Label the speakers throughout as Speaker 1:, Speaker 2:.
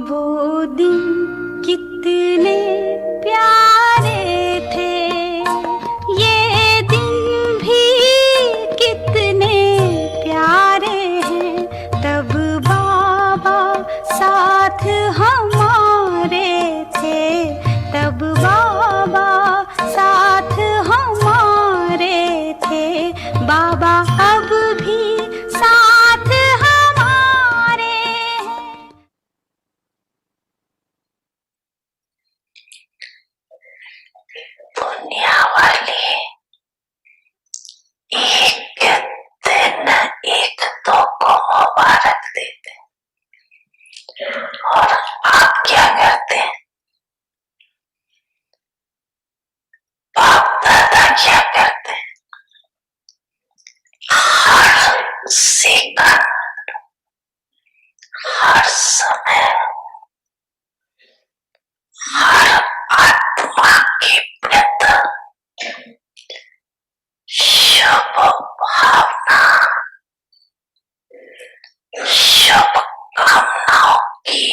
Speaker 1: वो दिन कितने प्यारे थे, ये दिन भी कितने प्यारे हैं। तब बाबा साथ हमारे थे, तब बाबा साथ हमारे थे। बाबा अब भी साथ हमारे हैं।
Speaker 2: दुनिया वाले एक दिन एक दो को मुबारक देते और आप क्या करते? बाप दादा क्या करते? हर सेकंड, हर समय, हर आत्मा के प्रति शुभ भावना, शुभ कामनाओं की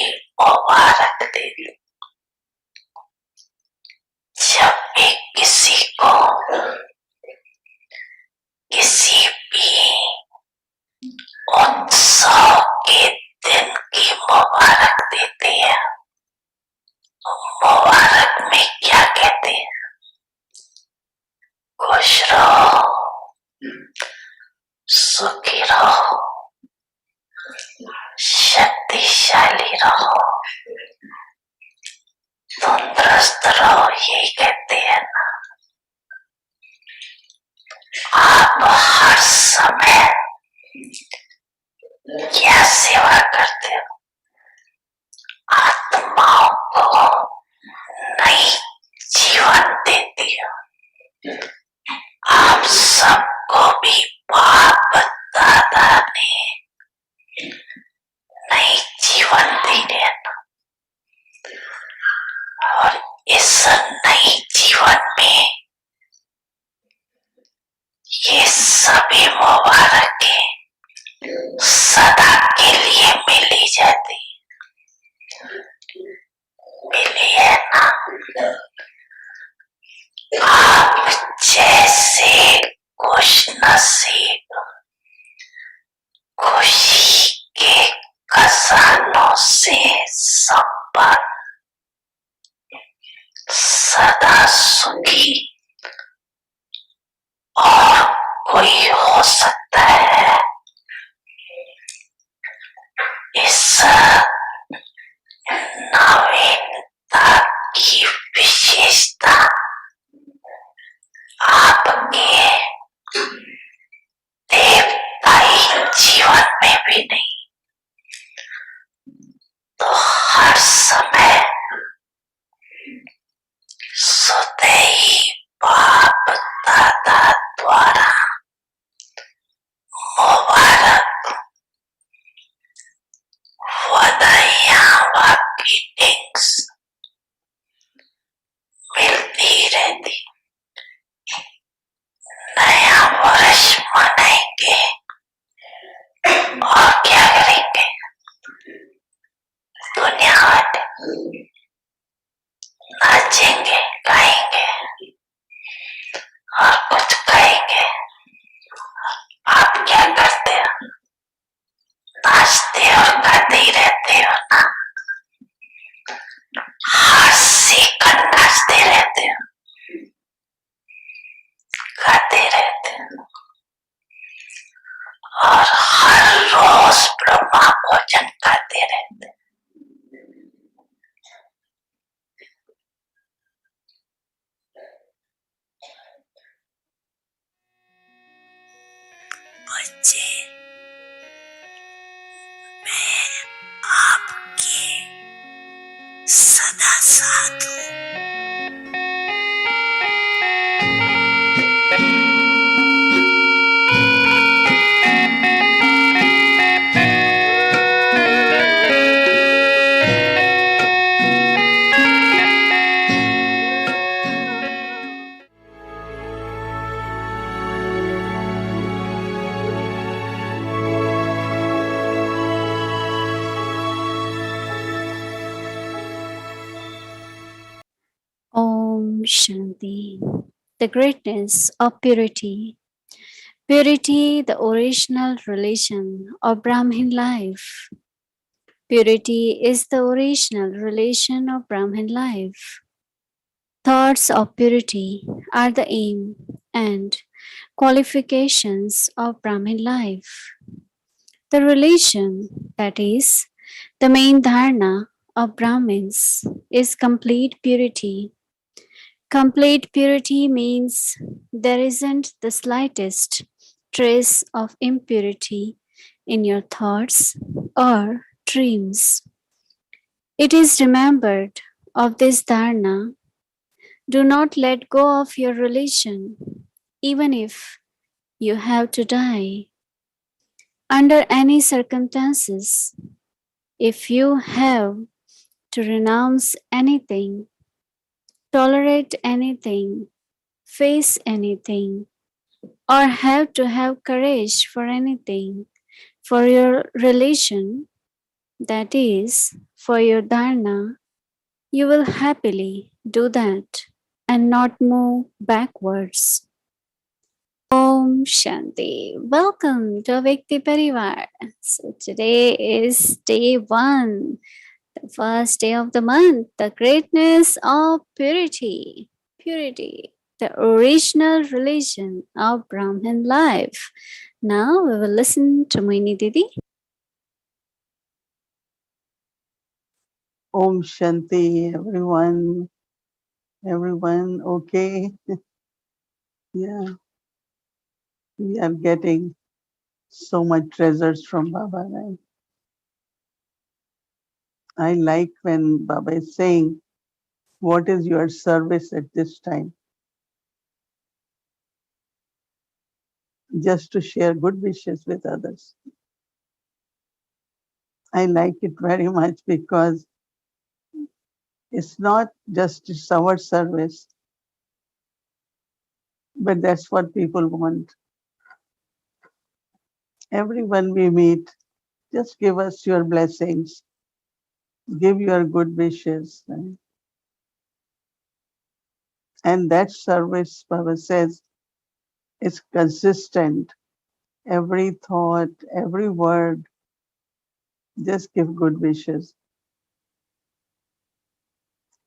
Speaker 2: मुबारक देते। जब भी किसी को किसी भी उत्सव के दिन की मुबारक देते हैं, मुबारक में क्या कहते हैं? खुश रहो, सुखी रहो, शक्तिशाली रहो, तंदुरुस्त रहो, यही कहते हैं ना। आप हर समय क्या सेवा करते हो? आत्माओं को नई जीवन देती हो। आप सबको भी बाप दादा ने नई जीवन दी है और इस नई जीवन में ये सभी मुबारकें सदा के लिए मिली जाती, मिली है ना। आप जैसे खुश नसीब, खुशी के खजानों से संपन्न, सदा सुखी और कोई हो सकता है। इस नवीनता की विशेषता आपके देवताई जीवन में भी नहीं, तो हर समय सुदेही बाप दादा द्वारा मुबारक बधाइयां व ग्रीटिंग्स मिलती रहती। नया वर्ष मनाएंगे और क्या करेंगे? दुनिया वाले नाचेंगे, गाएंगे और कुछ खाएंगे। आप क्या करते हो? नाचते और गाते ही रहते हो ना। हर सेकंड नाचते रहते हो, गाते रहते हो और हर रोज ब्रह्मा भोजन खाते रहते। बच्चे, मैं आपके सदा साथ हूँ।
Speaker 1: Shanti. The greatness of purity. Purity, the original relation of Brahmin life. Purity is the original relation of Brahmin life. Thoughts of purity are the aim and qualifications of Brahmin life. The relation, that is, the main dharana of Brahmins, is complete purity. Complete purity means there isn't the slightest trace of impurity in your thoughts or dreams. It is remembered of this dharana. Do not let go of your relation, even if you have to die. Under any circumstances, if you have to renounce anything, tolerate anything, face anything, or have to have courage for anything, for your relation, that is, for your dharna, you will happily do that and not move backwards. Om Shanti. Welcome to Vikti Parivar. So today is day 1, the first day of the month, the greatness of purity. Purity, the original religion of Brahmin life. Now we will listen to Mohini Didi.
Speaker 3: Om Shanti, everyone. Everyone, okay? Yeah, we are getting so much treasures from Baba, right? I like when Baba is saying, what is your service at this time? Just to share good wishes with others. I like it very much because it's not just our service, but that's what people want. Everyone we meet, just give us your blessings, give your good wishes. Right? And that service, Baba says, is consistent. Every thought, every word, just give good wishes.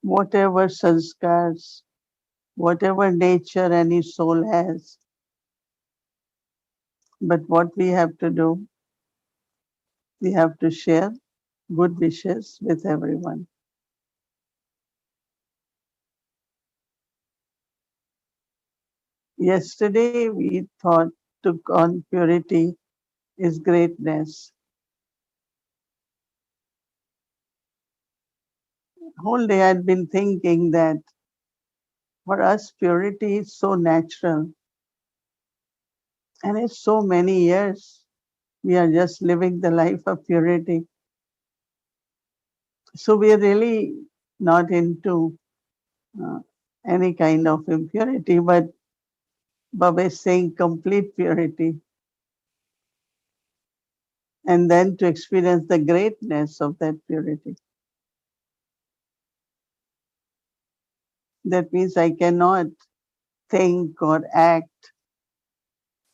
Speaker 3: Whatever sanskars, whatever nature any soul has. But what we have to do, we have to share good wishes with everyone. Yesterday we thought took on purity is greatness. Whole day I'd been thinking that for us purity is so natural and it's so many years we are just living the life of purity. So we are really not into uh, any kind of impurity, but Baba is saying complete purity. And then to experience the greatness of that purity. That means I cannot think or act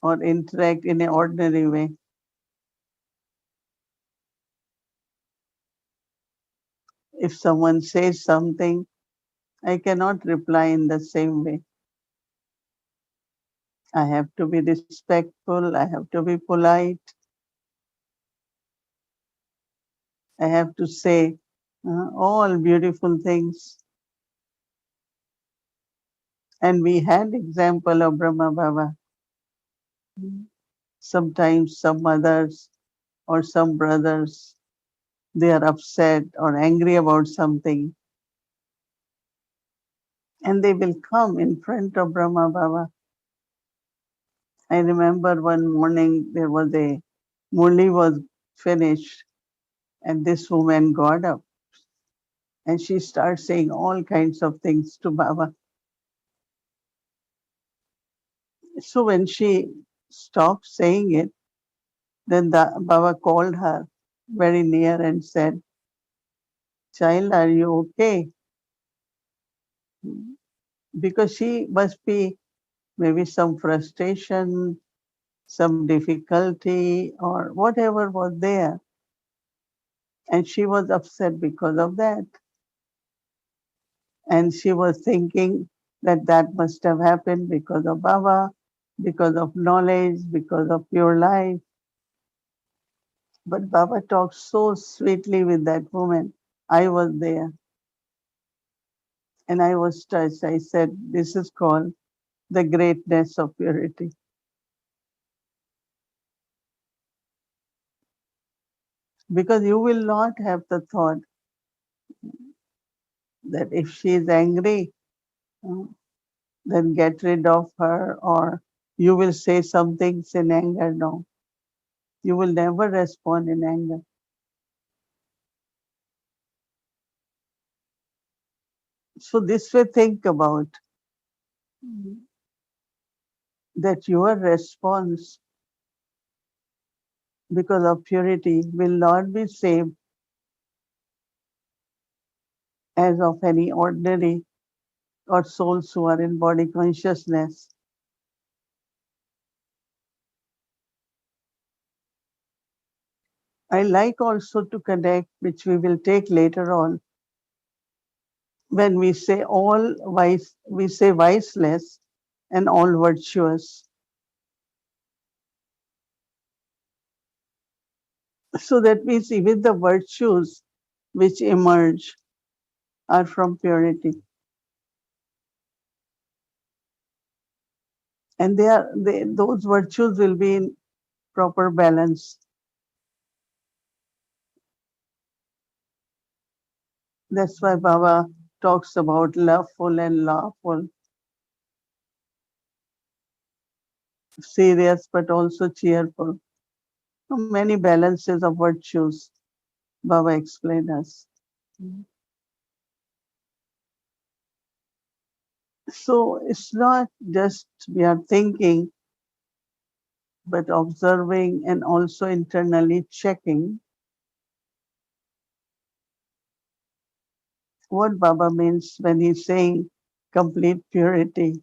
Speaker 3: or interact in an ordinary way. If someone says something, I cannot reply in the same way. I have to be respectful, I have to be polite, I have to say all beautiful things. And we had example of Brahma Baba. Sometimes some mothers or some brothers, they are upset or angry about something. And they will come in front of Brahma Baba. I remember one morning there was a Murli was finished and this woman got up and she started saying all kinds of things to Baba. So when she stopped saying it, then the Baba called her very near and said, "Child, are you okay?" because she must be maybe some frustration, some difficulty, or whatever was there. And she was upset because of that. And she was thinking that that must have happened because of Baba, because of knowledge, because of pure life. But Baba talked so sweetly with that woman. I was there and I was touched. I said, this is called the greatness of purity. Because you will not have the thought that if she is angry, uh, then get rid of her, or you will say some things in anger. No, you will never respond in anger. So this way think about that your response because of purity will not be same as of any ordinary or souls who are in body consciousness. I like also to connect, which we will take later on, when we say all wise, we say viceless and all virtuous. So that means even the virtues which emerge are from purity. And those virtues will be in proper balance. That's why Baba talks about loveful and lawful, serious but also cheerful. So many balances of virtues Baba explained us. So it's not just we are thinking, but observing and also internally checking what Baba means when he's saying complete purity,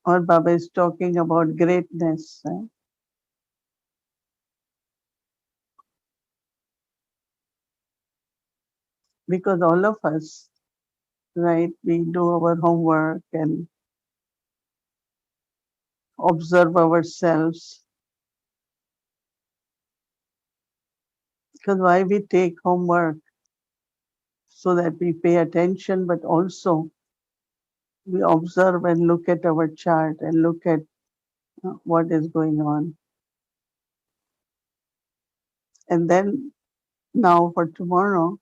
Speaker 3: or Baba is talking about greatness. Because all of us, right, we do our homework and observe ourselves. Because why we take homework? So that we pay attention, but also we observe and look at our chart and look at what is going on. And then now for tomorrow,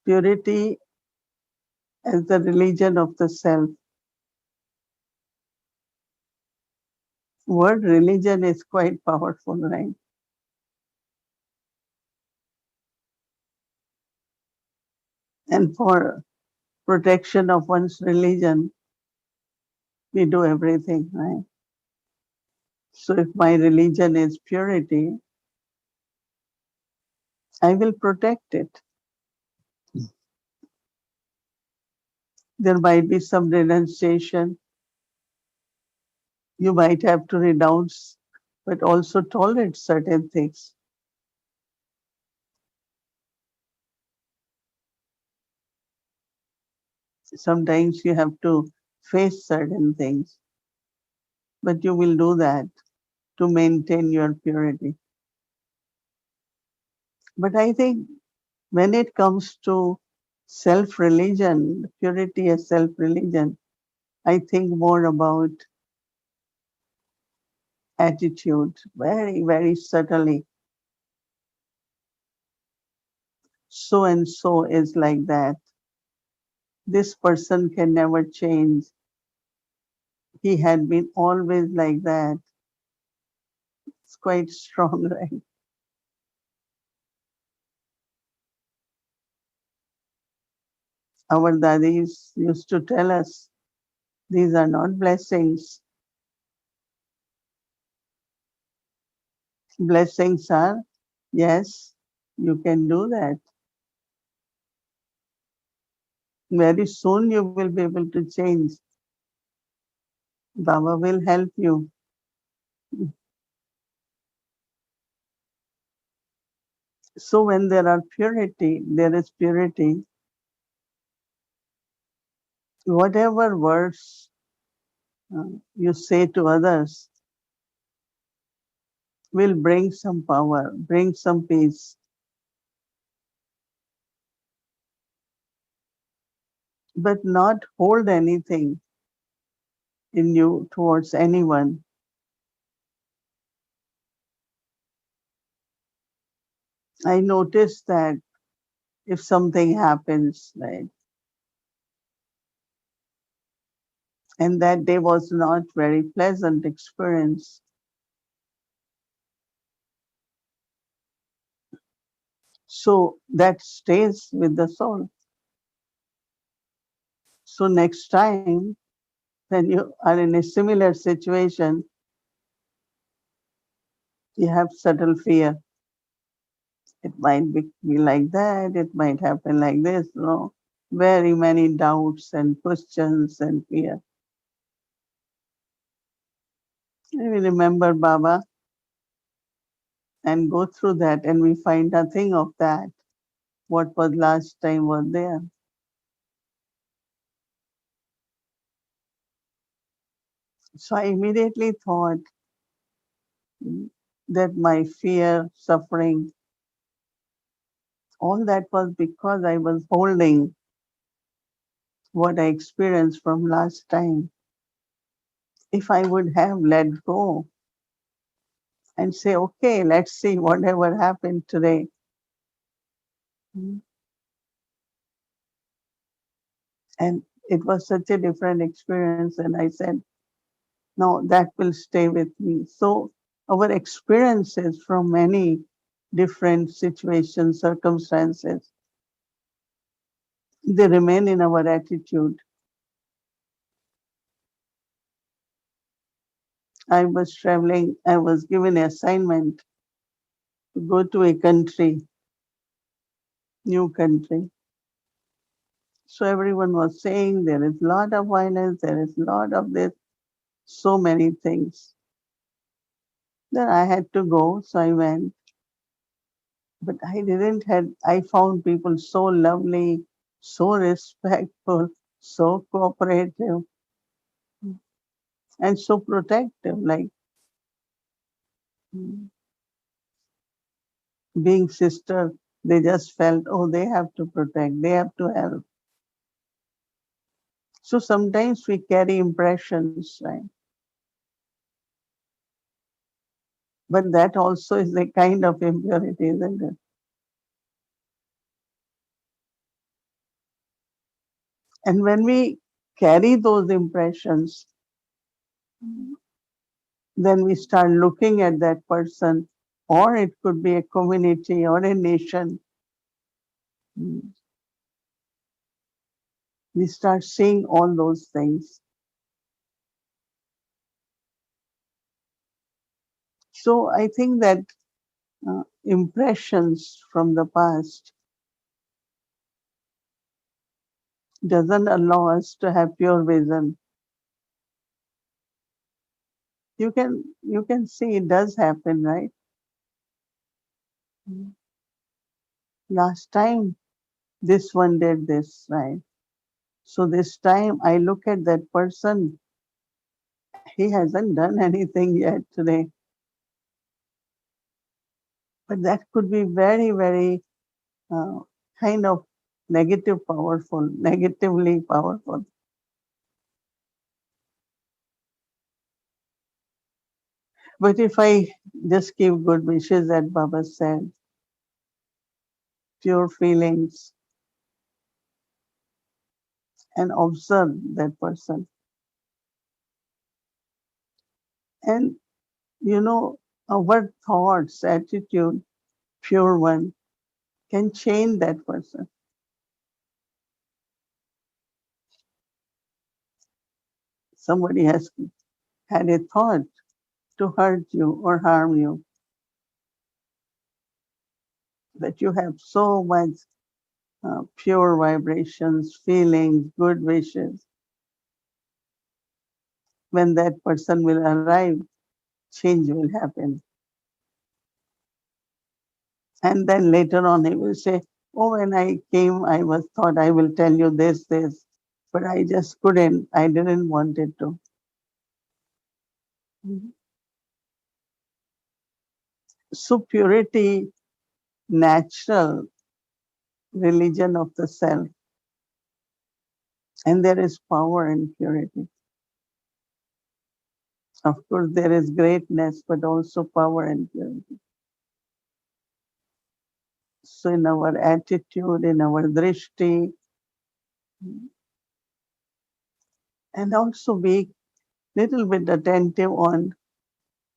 Speaker 3: purity as the religion of the self. Word religion is quite powerful, right? And for protection of one's religion, we do everything, right? So if my religion is purity, I will protect it. There might be some renunciation. You might have to renounce, but also tolerate certain things. Sometimes you have to face certain things, but you will do that to maintain your purity. But I think when it comes to self religion, purity as self religion, I think more about attitude, very, very subtly. So and so is like that. This person can never change. He had been always like that. It's quite strong, right? Our daddies used to tell us these are not blessings. Blessings are, yes, you can do that. Very soon you will be able to change. Baba will help you. So when there are purity, there is purity. Whatever words you say to others will bring some power, bring some peace, but not hold anything in you towards anyone. I noticed that if something happens, right, and that day was not very pleasant experience, so that stays with the soul. So next time when you are in a similar situation, you have subtle fear. It might be like that, it might happen like this, very many doubts and questions and fear. And we remember Baba and go through that, and we find nothing of that. What was last time was there. So I immediately thought that my fear, suffering, all that was because I was holding what I experienced from last time. If I would have let go and say, okay, let's see whatever happened today. And it was such a different experience. And I said, no, that will stay with me. So our experiences from many different situations, circumstances, they remain in our attitude. I was traveling, I was given an assignment to go to a country, new country. So everyone was saying there is a lot of violence, there is a lot of this, so many things. Then I had to go, so I went. But I found people so lovely, so respectful, so cooperative, and so protective, like mm, being sister. They just felt, oh, they have to protect, they have to help. So sometimes we carry impressions, right? But that also is a kind of impurity, isn't it? And when we carry those impressions, then we start looking at that person, or it could be a community or a nation. We start seeing all those things. So I think that impressions from the past doesn't allow us to have pure vision. You can see it does happen, right? Last time this one did this, right? So this time I look at that person, he hasn't done anything yet today. But that could be very, very uh, kind of negatively powerful. But if I just give good wishes, as Baba said, pure feelings, and observe that person. And our thoughts, attitude, pure one, can change that person. Somebody has had a thought to hurt you or harm you, that you have so much pure vibrations, feelings, good wishes. When that person will arrive, change will happen. And then later on he will say, oh, when I came, I was thought I will tell you this, but I just couldn't. I didn't want it to. So purity, natural religion of the self. And there is power in purity. Of course, there is greatness, but also power in purity. So in our attitude, in our drishti, and also be little bit attentive on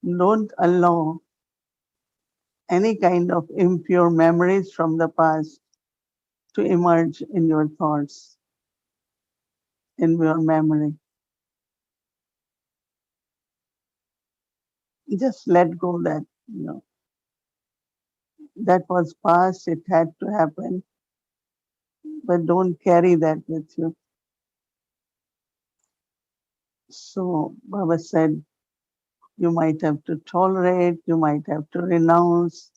Speaker 3: don't allow any kind of impure memories from the past to emerge in your thoughts, in your memory. Just let go that, that was past, it had to happen, but don't carry that with you. So Baba said, you might have to tolerate, you might have to renounce,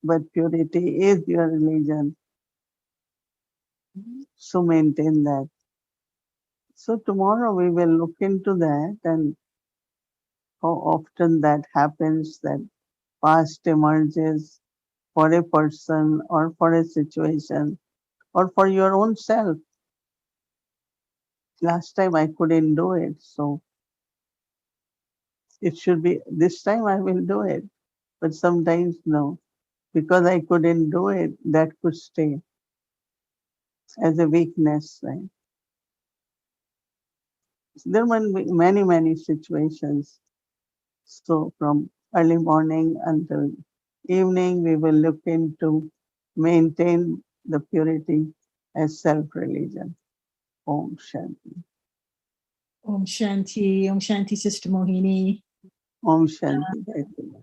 Speaker 3: but purity is your religion. So maintain that. So tomorrow we will look into that and how often that happens, that past emerges for a person or for a situation or for your own self. Last time I couldn't do it, so it should be this time I will do it. But sometimes no, because I couldn't do it, that could stay as a weakness, right? There might be many, many situations. So from early morning until evening, we will look into maintain the purity as self-religion. Om Shanti.
Speaker 2: Om Shanti, Sister Mohini.
Speaker 3: Om Shanti. Gayatri.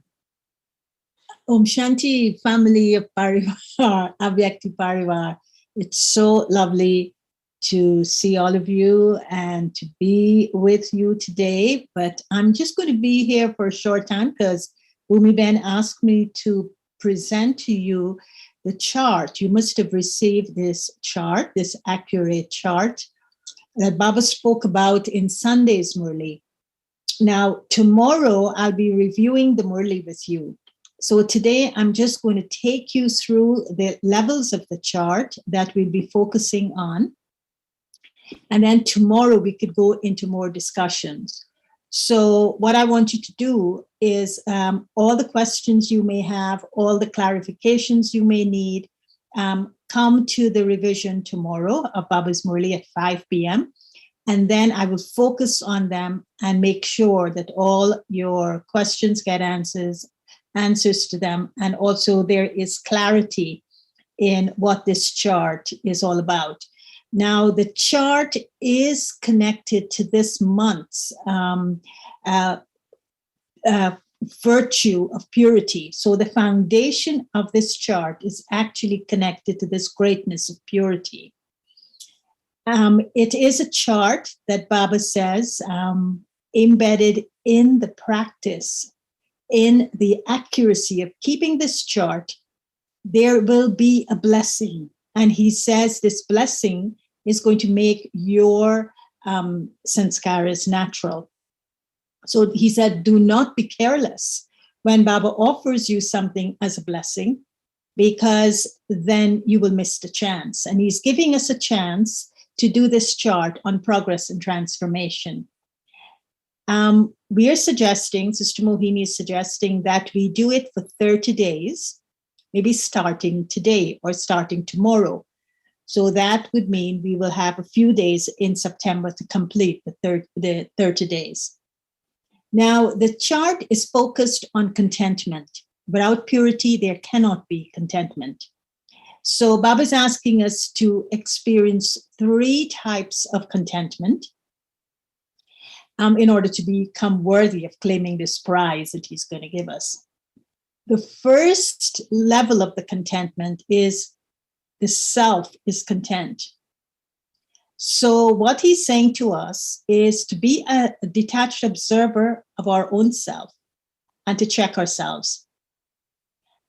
Speaker 2: Om Shanti, family of Parivar, Avyakti Parivar. It's so lovely to see all of you and to be with you today. But I'm just going to be here for a short time because Bhumi Ben asked me to present to you the chart. You must have received this chart, this accurate chart that Baba spoke about in Sunday's Murli. Now, tomorrow I'll be reviewing the Murli with you. So today I'm just going to take you through the levels of the chart that we'll be focusing on. And then tomorrow we could go into more discussions. So what I want you to do is all the questions you may have, all the clarifications you may need, come to the revision tomorrow of Baba's Murli at 5 p.m. And then I will focus on them and make sure that all your questions get answers to them. And also there is clarity in what this chart is all about. Now, the chart is connected to this month's virtue of purity. So the foundation of this chart is actually connected to this greatness of purity. It is a chart that Baba says embedded in the practice, in the accuracy of keeping this chart, there will be a blessing. And he says this blessing is going to make your sanskaras natural. So he said, do not be careless when Baba offers you something as a blessing, because then you will miss the chance. And he's giving us a chance to do this chart on progress and transformation. We are suggesting, Sister Mohini is suggesting that we do it for 30 days, maybe starting today or starting tomorrow. So that would mean we will have a few days in September to complete the 30 days. Now, the chart is focused on contentment. Without purity, there cannot be contentment. So Baba is asking us to experience 3 types of contentment in order to become worthy of claiming this prize that he's going to give us. The first level of the contentment is The self is content. So what he's saying to us is to be a detached observer of our own self and to check ourselves.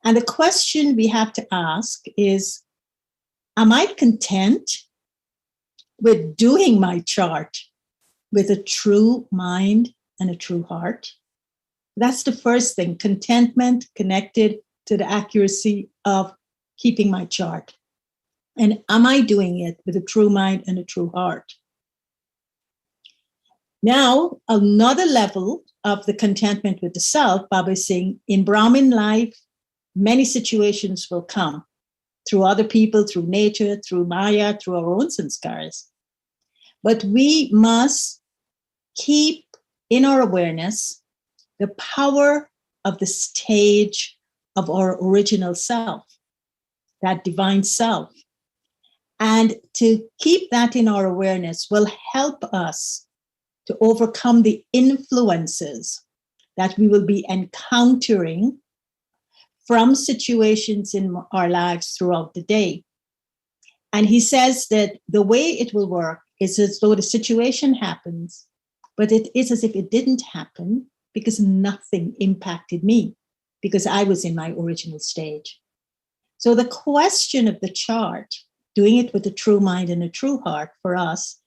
Speaker 2: And the question we have to ask is, am I content with doing my chart with a true mind and a true heart? That's the first thing, contentment connected to the accuracy of keeping my chart. And am I doing it with a true mind and a true heart? Now, another level of the contentment with the self, Baba is saying, in Brahmin life, many situations will come through other people, through nature, through Maya, through our own sanskars. But we must keep in our awareness the power of the stage of our original self, that divine self. And to keep that in our awareness will help us to overcome the influences that we will be encountering from situations in our lives throughout the day. And he says that the way it will work is as though the situation happens, but it is as if it didn't happen because nothing impacted me, because I was in my original stage. So the question of the chart, doing it with a true mind and a true heart for us,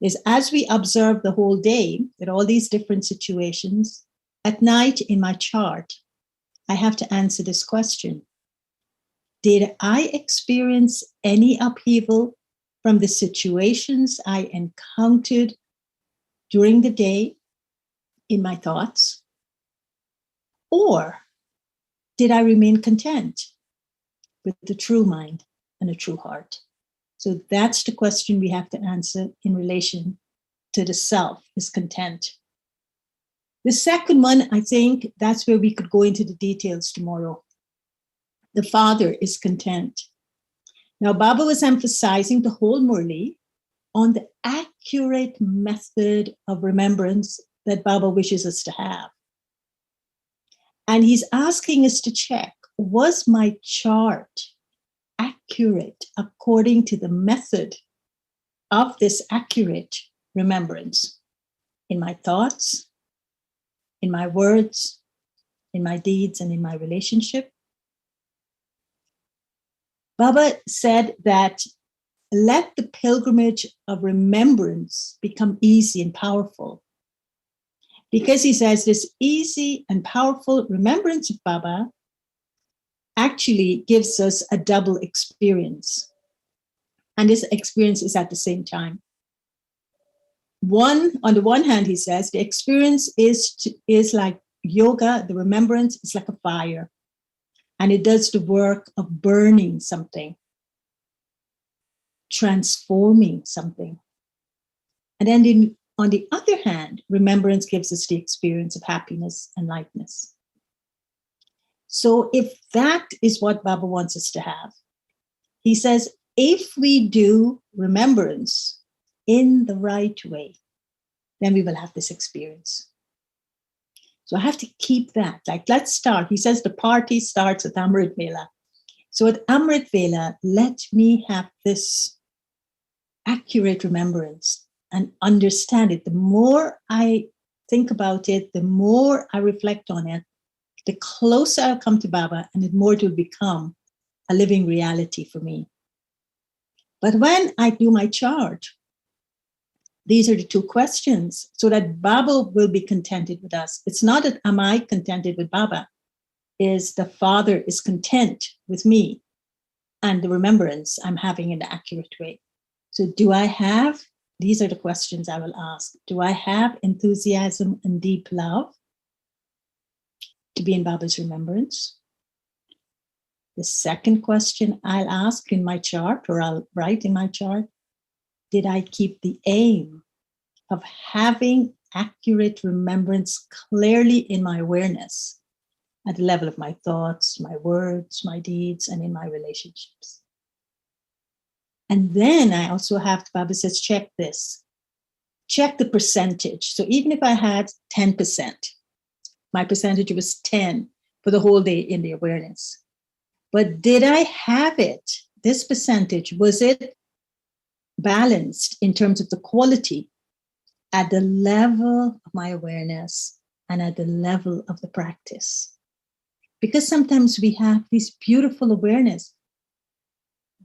Speaker 2: is as we observe the whole day at all these different situations, at night in my chart, I have to answer this question. Did I experience any upheaval from the situations I encountered during the day in my thoughts? Or did I remain content with the true mind and a true heart? So that's the question we have to answer in relation to the self, is content. The second one, I think that's where we could go into the details tomorrow. The father is content. Now, Baba was emphasizing the whole Murli on the accurate method of remembrance that Baba wishes us to have. And he's asking us to check, was my chart accurate according to the method of this accurate remembrance in my thoughts, in my words, in my deeds, and in my relationship? Baba said that let the pilgrimage of remembrance become easy and powerful. Because he says this easy and powerful remembrance of Baba actually gives us a double experience. And this experience is at the same time. On the one hand, he says, the experience is like yoga, the remembrance is like a fire. And it does the work of burning something, transforming something. And then on the other hand, remembrance gives us the experience of happiness and lightness. So if that is what Baba wants us to have, he says, if we do remembrance in the right way, then we will have this experience. So I have to keep that. Like, let's start. He says the party starts at Amrit Vela. So at Amrit Vela, let me have this accurate remembrance and understand it. The more I think about it, the more I reflect on it, the closer I'll come to Baba, and the more it will become a living reality for me. But when I do my chart, these are the two questions, so that Baba will be contented with us. It's not that am I contented with Baba, is the Father is content with me and the remembrance I'm having in the accurate way. So do I have, these are the questions I will ask. Do I have enthusiasm and deep love to be in Baba's remembrance? The second question I'll ask in my chart, or I'll write in my chart, did I keep the aim of having accurate remembrance clearly in my awareness at the level of my thoughts, my words, my deeds, and in my relationships? And then I also have, Baba says, check this. Check the percentage. So even if I had 10%, my percentage was 10 for the whole day in the awareness. But did I have it this percentage, was it balanced in terms of the quality at the level of my awareness and at the level of the practice? Because sometimes we have this beautiful awareness,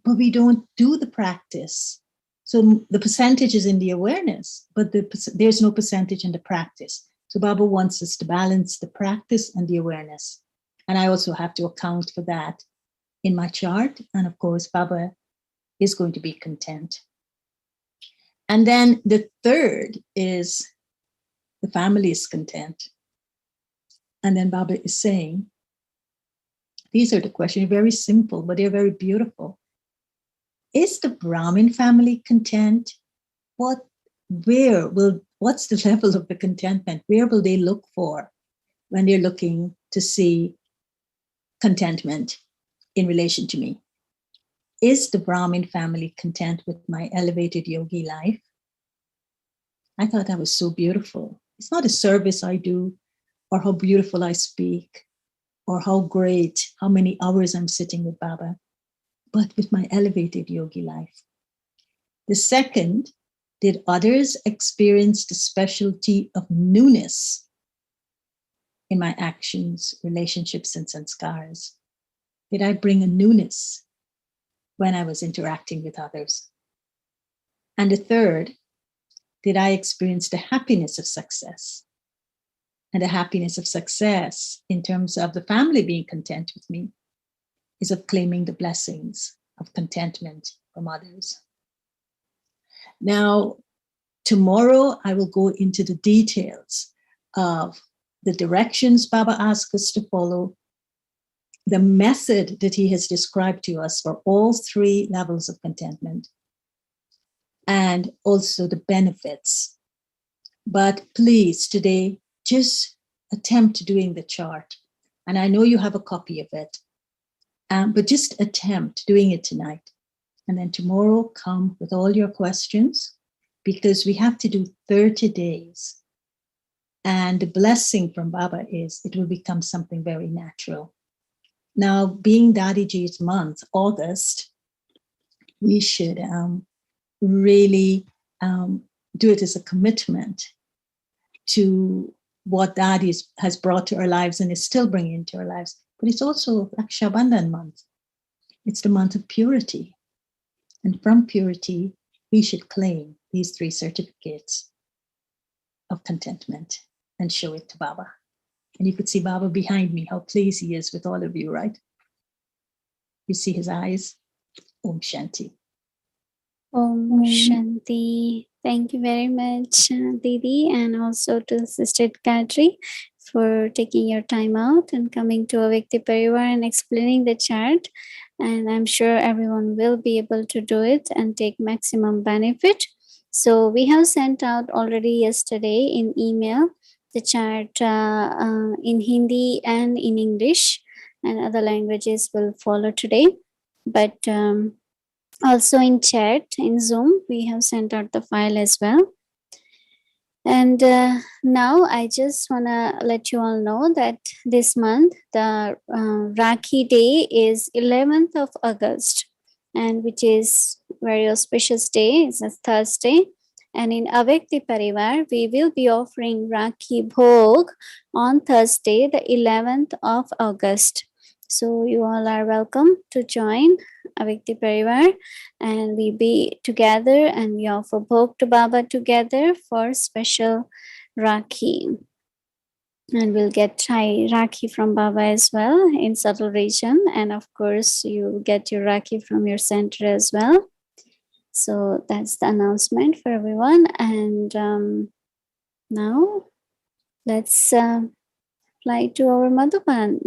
Speaker 2: but we don't do the practice. So the percentage is in the awareness, but there's no percentage in the practice. So Baba wants us to balance the practice and the awareness. And I also have to account for that in my chart. And of course, Baba is going to be content. And then the third is the family is content. And then Baba is saying, these are the questions, very simple, but they're very beautiful. Is the Brahmin family content? What's the level of the contentment? Where will they look for when they're looking to see contentment in relation to me? Is the Brahmin family content with my elevated yogi life? I thought that was so beautiful. It's not a service I do, or how beautiful I speak, or how great, how many hours I'm sitting with Baba, but with my elevated yogi life. The second, did others experience the specialty of newness in my actions, relationships, and sanskars? Did I bring a newness when I was interacting with others? And the third, did I experience the happiness of success? And the happiness of success in terms of the family being content with me is of claiming the blessings of contentment from others. Now, tomorrow I will go into the details of the directions Baba asked us to follow, the method that he has described to us for all three levels of contentment, and also the benefits. But please, today, just attempt doing the chart. And I know you have a copy of it, but just attempt doing it tonight. And then tomorrow, come with all your questions, because we have to do 30 days. And the blessing from Baba is it will become something very natural. Now, being Dadiji's month, August, we should really do it as a commitment to what Dadi has brought to our lives and is still bringing into our lives. But it's also Raksha Bandhan month. It's the month of purity. And from purity, we should claim these three certificates of contentment and show it to Baba. And you could see Baba behind me, how pleased he is with all of you, right? You see his eyes. Om Shanti.
Speaker 1: Om Shanti. Thank you very much, Didi, and also to Sister Gayatri for taking your time out and coming to Avyakti Parivar and explaining the chart. And I'm sure everyone will be able to do it and take maximum benefit. So we have sent out already yesterday in email the chart in Hindi and in English, and other languages will follow today. But also in chat, in Zoom, we have sent out the file as well. And now I just want to let you all know that this month, the Rakhi Day is 11th of August, and which is very auspicious day. It's a Thursday. And in Avyakti Parivar, we will be offering Rakhi Bhog on Thursday, the 11th of August. So you all are welcome to join Avyakti Parivar, and we be together and we offer Bhog to Baba together for special Rakhi. And we'll get Rakhi from Baba as well in subtle region. And of course, you get your Rakhi from your center as well. So that's the announcement for everyone. And now let's fly to our Madhuban.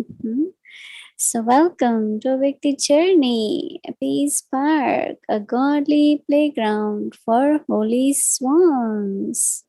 Speaker 1: So welcome to a Vikti Journey, a peace park, a godly playground for holy swans.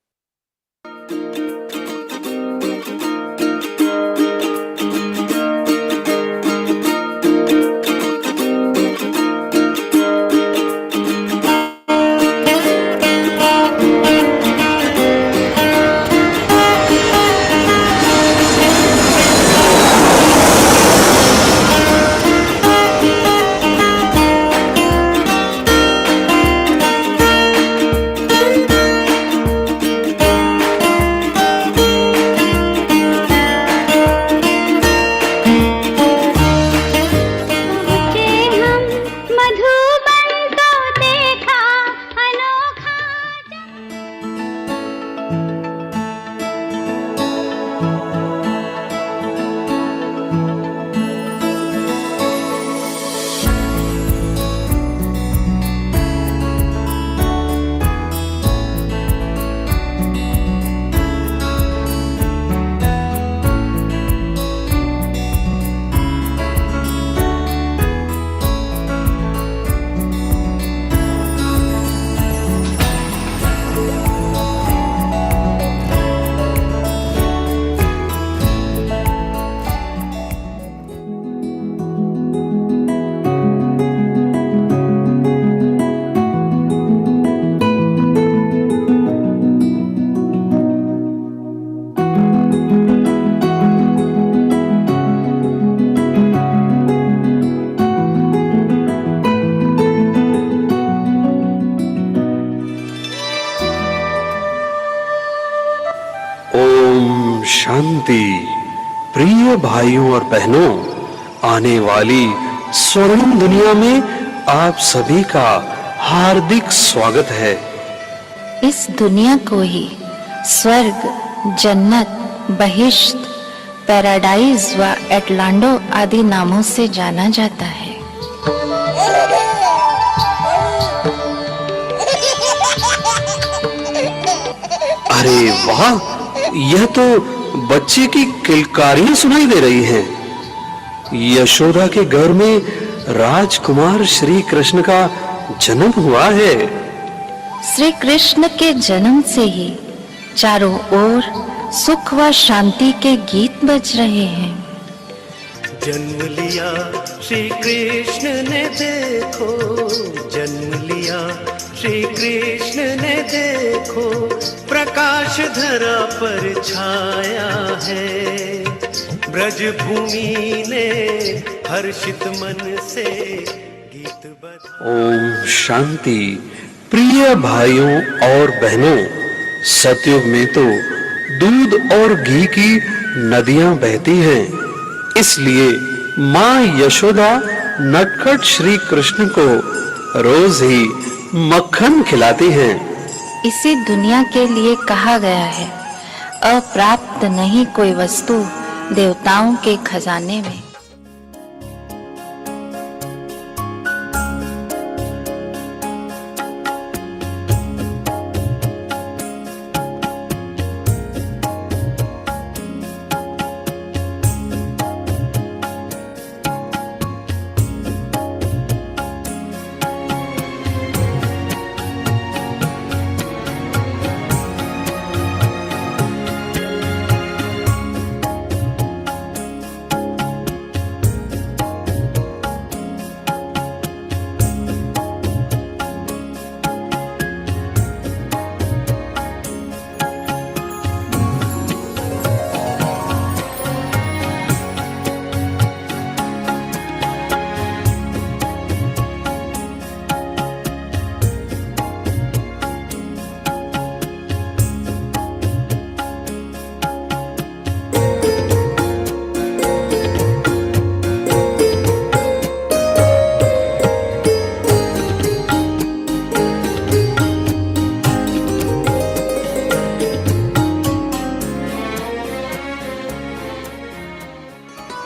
Speaker 4: शांति। प्रिय भाइयों और बहनों, आने वाली स्वर्णिम दुनिया में आप सभी का हार्दिक स्वागत है।
Speaker 5: इस दुनिया को ही स्वर्ग, जन्नत, बहिश्त, पैराडाइज व एटलांडो आदि नामों से जाना जाता है।
Speaker 4: अरे वाह, यह तो बच्चे की किलकारियां सुनाई दे रही हैं। यशोदा के घर में राजकुमार श्री कृष्ण का जन्म हुआ है।
Speaker 5: श्री कृष्ण के जन्म से ही चारों ओर सुख व शांति के गीत बज रहे हैं।
Speaker 6: जन्म लिया श्री कृष्ण ने देखो, जन्म लिया श्री कृष्ण ने देखो, प्रकाश धरा पर छाया है। ब्रज भूमि ने हर्षित मन से गीत बजा।
Speaker 4: ओम शांति। प्रिय भाइयों और बहनों, सतयुग में तो दूध और घी की नदियां बहती हैं, इसलिए माँ यशोदा नटखट श्री कृष्ण को रोज ही मक्खन खिलाती हैं।
Speaker 5: इसी दुनिया के लिए कहा गया है, अप्राप्त नहीं कोई वस्तु देवताओं के खजाने में।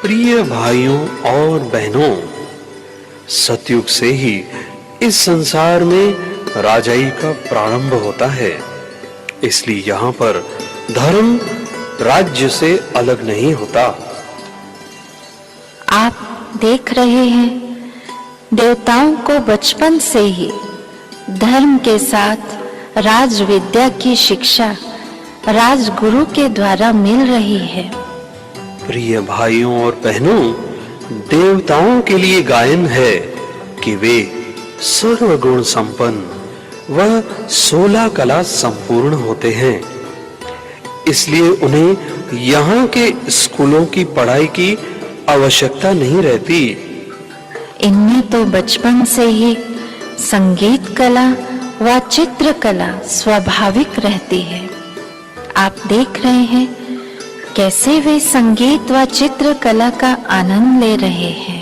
Speaker 4: प्रिय भाइयों और बहनों, सतयुग से ही इस संसार में राजाई का प्रारंभ होता है, इसलिए यहाँ पर धर्म राज्य से अलग नहीं होता।
Speaker 5: आप देख रहे हैं, देवताओं को बचपन से ही धर्म के साथ राज विद्या की शिक्षा राजगुरु के द्वारा मिल रही है।
Speaker 4: प्रिय भाइयों और बहनों, देवताओं के लिए गायन है कि वे सर्वगुण संपन्न व 16 कला संपूर्ण होते हैं, इसलिए उन्हें यहाँ के स्कूलों की पढ़ाई की आवश्यकता नहीं रहती।
Speaker 5: इनमें तो बचपन से ही संगीत कला व चित्रकला स्वाभाविक रहती है। आप देख रहे हैं कैसे वे संगीत व चित्रकला का आनंद ले रहे हैं।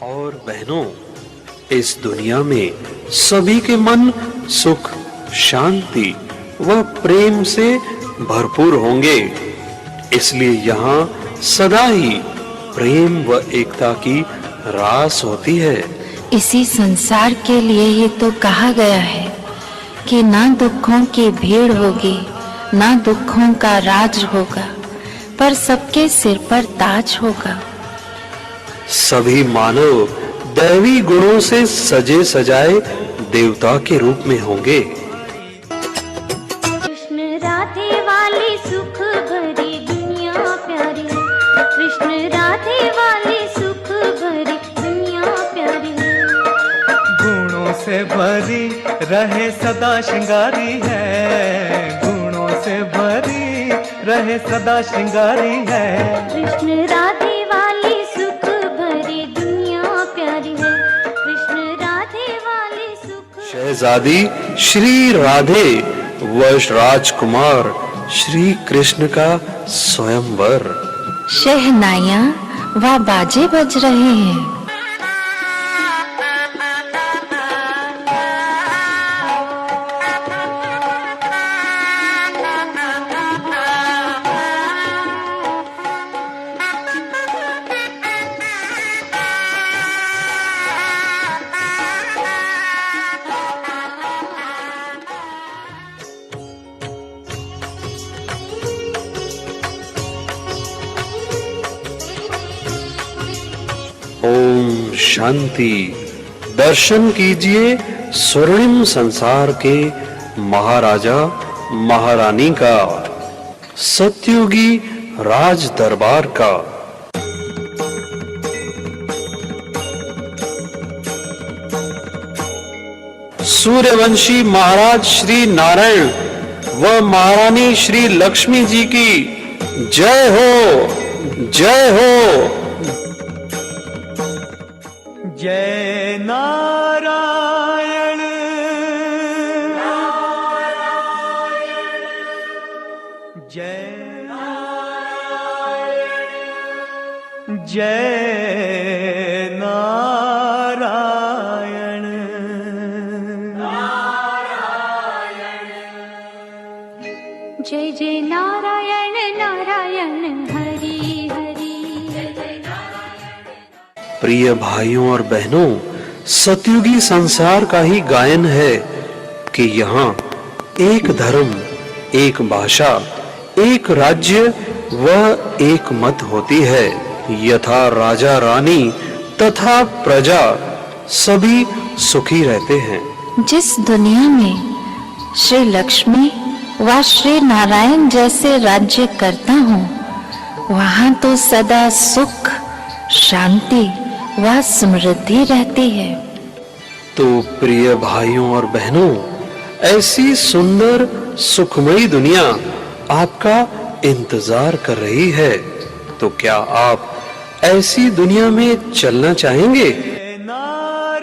Speaker 4: और बहनों, इस दुनिया में सभी के मन सुख, शांति व प्रेम से भरपूर होंगे, इसलिए यहाँ सदा ही प्रेम व एकता की रास होती है।
Speaker 5: इसी संसार के लिए ही तो कहा गया है कि ना दुखों की भीड़ होगी, ना दुखों का राज होगा, पर सबके सिर पर ताज होगा।
Speaker 4: सभी मानव दैवी गुणों से सजे सजाए देवता के रूप में होंगे।
Speaker 7: कृष्ण राधे वाली सुख भरी दुनिया प्यारी, कृष्ण राधे वाली सुख भरी दुनिया प्यारी।
Speaker 6: गुणों से
Speaker 8: भरी रहे सदा श्रृंगारी है, गुणों से भरी रहे सदा श्रृंगारी है।
Speaker 7: कृष्ण राधे वाली सुख भरी दुनिया प्यारी है, कृष्ण राधे वाली सुख।
Speaker 4: शहजादी श्री राधे व राजकुमार श्री कृष्ण का स्वयंवर।
Speaker 5: शहनाइयाँ व बाजे बज रहे हैं।
Speaker 4: ओम शांति। दर्शन कीजिए स्वर्णिम संसार के महाराजा महारानी का, सतयुगी राज दरबार का। सूर्यवंशी महाराज श्री नारायण व महारानी श्री लक्ष्मी जी की जय हो, जय हो।
Speaker 8: जय नारायण जय जय नारायण।
Speaker 7: जय जय नारायण नारायण हरि हरि।
Speaker 4: प्रिय भाइयों और बहनों, सतयुगी संसार का ही गायन है कि यहाँ एक धर्म, एक भाषा, एक राज्य व एक मत होती है। यथा राजा रानी तथा प्रजा सभी सुखी रहते हैं।
Speaker 5: जिस दुनिया में श्री लक्ष्मी व श्री नारायण जैसे राज्य करता हूँ, वहाँ तो सदा सुख, शांति व समृद्धि रहती है।
Speaker 4: तो प्रिय भाइयों और बहनों, ऐसी सुंदर सुखमयी दुनिया आपका इंतजार कर रही है। तो क्या आप ऐसी दुनिया में चलना चाहेंगे?
Speaker 8: Narayan.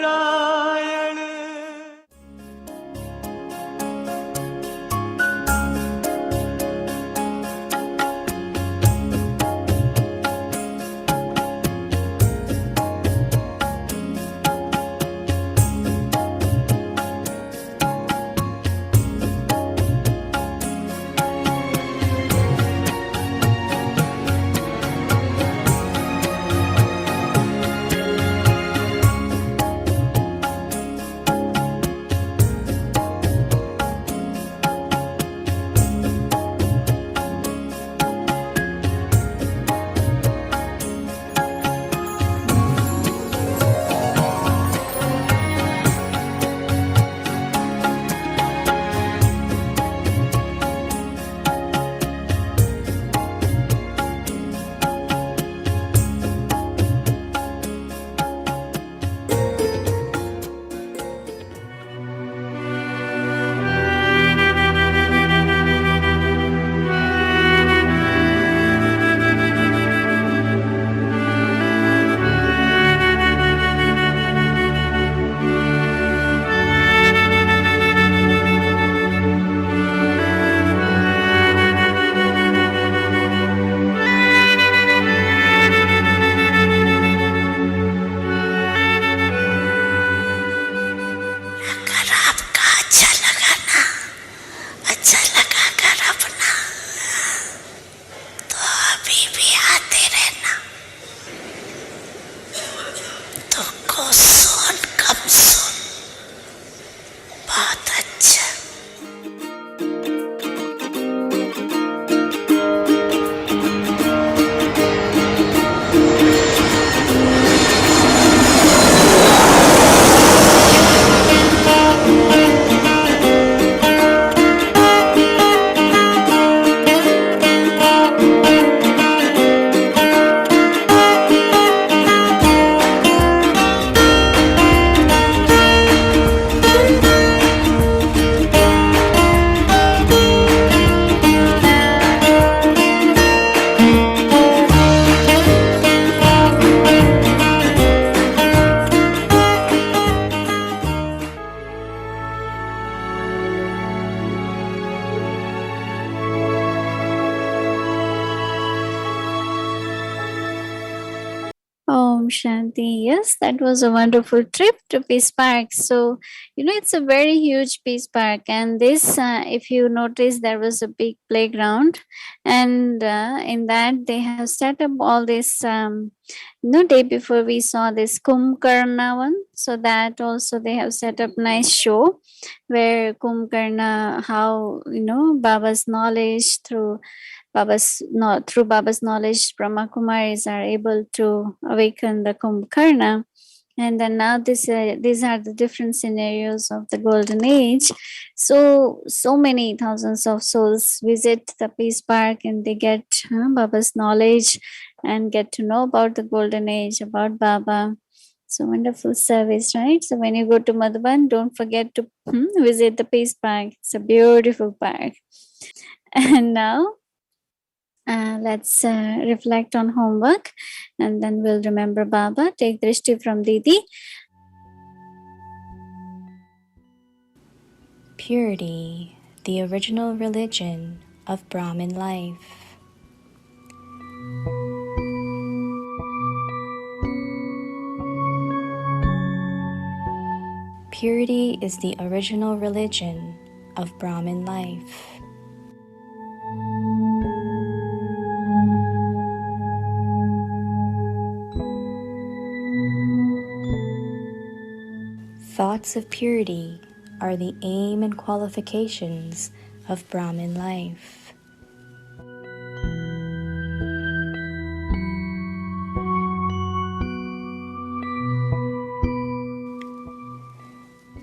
Speaker 1: Shanti. Yes, that was a wonderful trip to Peace Park. So, it's a very huge Peace Park. And this, if you notice, there was a big playground. And in that, they have set up all this, day before we saw this Kumkarna one. So, that also they have set up nice show where Kumkarna, how, Baba's knowledge through Baba's knowledge, Brahma Kumaris are able to awaken the Kumbhakarna. And then now these are the different scenarios of the golden age. So many thousands of souls visit the Peace Park and they get Baba's knowledge and get to know about the golden age, about Baba. So wonderful service, right? So when you go to Madhuban, don't forget to visit the Peace Park. It's a beautiful park. And now let's reflect on homework and then we'll remember Baba. Take drishti from Didi.
Speaker 9: Purity, the original religion of Brahmin life. Purity is the original religion of Brahmin life. Thoughts of purity are the aim and qualifications of Brahmin life.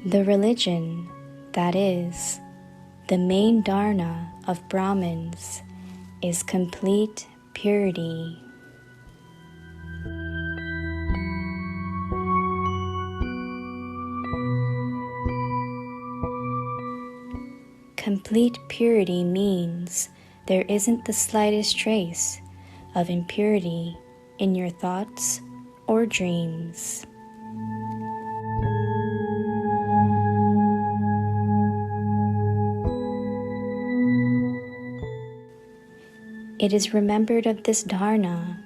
Speaker 9: The religion, that is, the main dharna of Brahmins, is complete purity. Complete purity means there isn't the slightest trace of impurity in your thoughts or dreams. It is remembered of this dharna.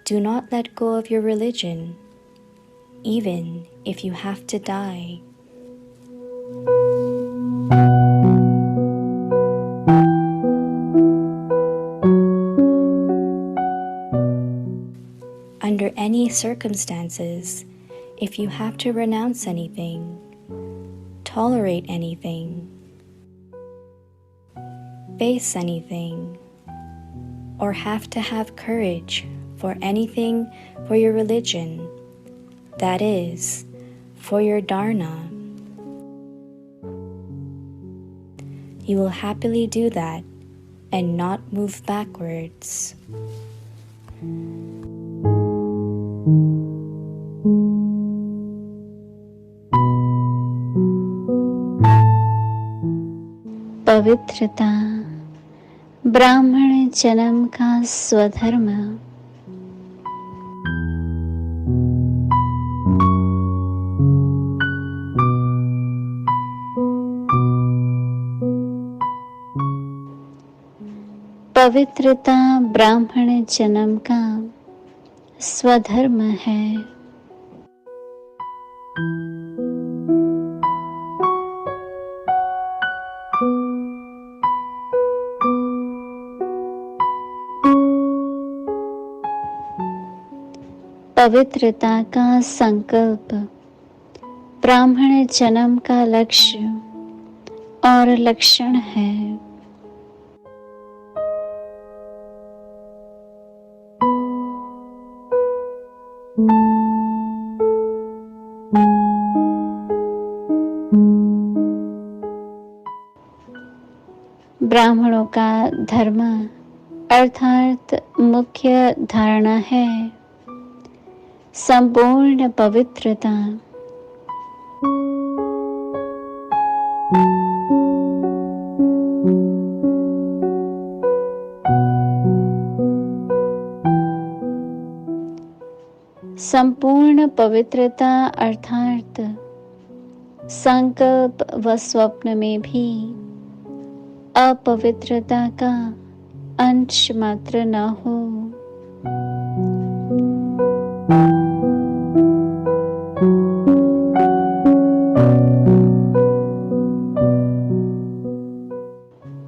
Speaker 9: Do not let go of your religion, even if you have to die. Under any circumstances, if you have to renounce anything, tolerate anything, face anything, or have to have courage for anything for your religion, that is, for your dharna, you will happily do that and not move backwards.
Speaker 1: पवित्रता, ब्राह्मण जन्म का स्वधर्म। पवित्रता ब्राह्मण जन्म का स्वधर्म है। पवित्रता का संकल्प ब्राह्मण जन्म का लक्ष्य और लक्षण है। ब्राह्मणों का धर्म अर्थात मुख्य धारणा है संपूर्ण पवित्रता। संपूर्ण पवित्रता अर्थात संकल्प व स्वप्न में भी अपवित्रता का अंश मात्र न हो।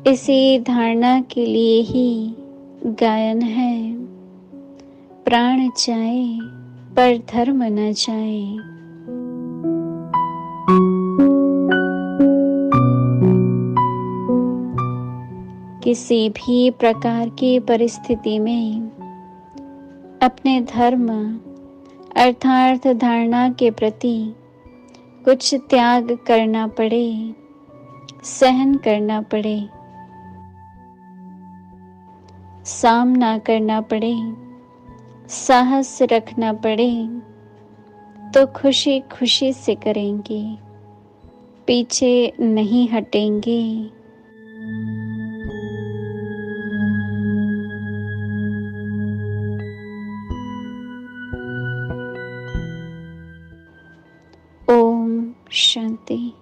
Speaker 1: इसी धारणा के लिए ही गायन है, प्राण जाए पर धर्म न जाए। किसी भी प्रकार की परिस्थिति में अपने धर्म अर्थात धारणा के प्रति कुछ त्याग करना पड़े, सहन करना पड़े, सामना करना पड़े, साहस रखना पड़े, तो खुशी खुशी से करेंगे, पीछे नहीं हटेंगे। Om Shanti.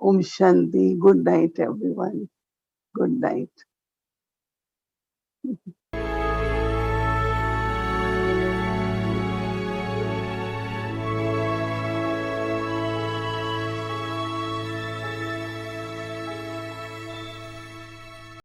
Speaker 3: Om Shanti. Good night, everyone. Good night.